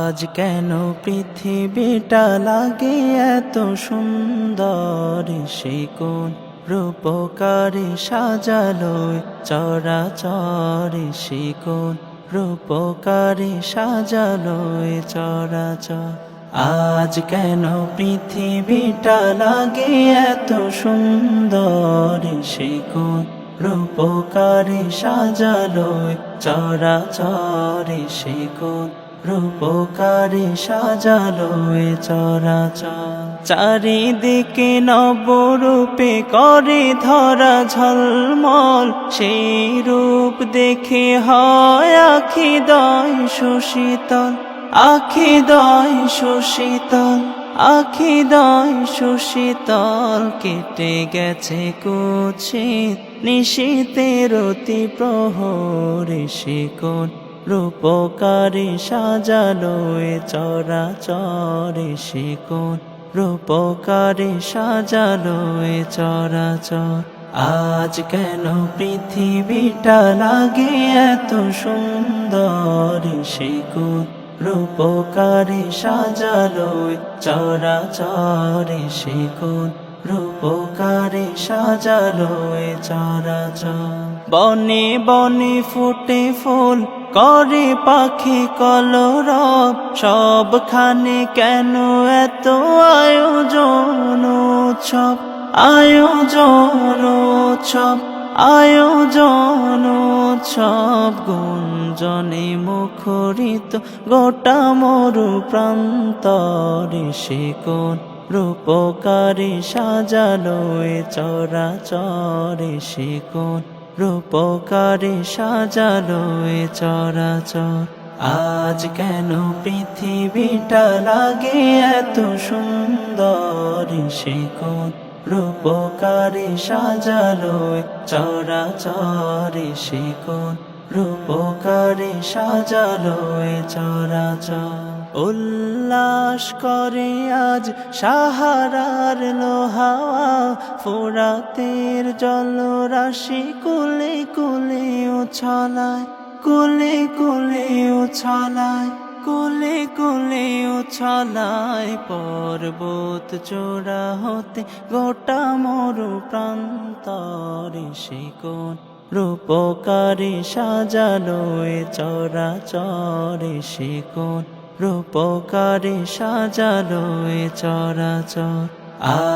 আজ কেন পৃথিবীটা লাগে এত সুন্দর, সে কোন রূপকারে সাজালো চরাচর, সে কোন রূপকারে সাজালো চরাচর। আজ কেন পৃথিবীটা লাগে এত সুন্দর, সে কোন রূপকারে সাজালো চরাচর, সে কোন রূপকারে সাজালো চরাচর। চারিদিকে নবরূপে করে ধরা ঝলমল, সেই রূপ দেখে হয় আখি দয় সুশীতল, আখি দয় সুশীতল, আখি দয় সুশীতল। কেটে গেছে কুৎসিত নিশীতের অতি প্রহরে, সে কোন রূপকারে সাজালো চরাচর, সে কোন রূপকারে সাজালো চরাচর। আজ কেন পৃথিবীটা লাগে এত সুন্দর, সে কোন রূপকারে সাজালো চরাচর, সে কোন রূপকারে সাজালো চরাচর। বনে বনে ফুটে ফুল করে পাখি কলরব, সবখানে কেন এত আয়োজন উৎসব, আয়োজন উৎসব, আয়োজন উৎসব। গুঞ্জনে মুখরিত গোটা মরু প্রান্তরে, সে কোন রূপকারে সাজালো চরাচর, সে কোন রূপকারে সাজালো চরাচর। আজ কেন পৃথিবীটা লাগে এত সুন্দর, সে কোন রূপকারে সাজালো চরাচর, সে কোন রূপকারে সাজালো চরাচর। উল্লাস করে আজ সাহারার লোহাওয়া, ফোরাতের জলরাশি কুলে কুলে উছলায়, কুলে কুলে উছলায়, কুলে কুলে উছলায়। পর্বত চূড়া হতে গোটা মরু প্রান্তরে, সে কোন রূপকারে সাজালো চরাচর, সে কোন রূপকারে সাজালো চরাচর।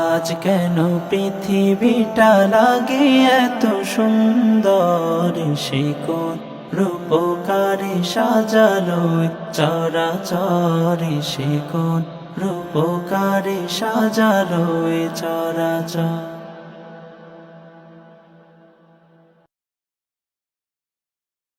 আজ কেন পৃথিবীটা লাগে এত সুন্দর, সে কোন রূপকারে সাজালো চরাচর, সে কোন রূপকারে সাজালো চরাচর।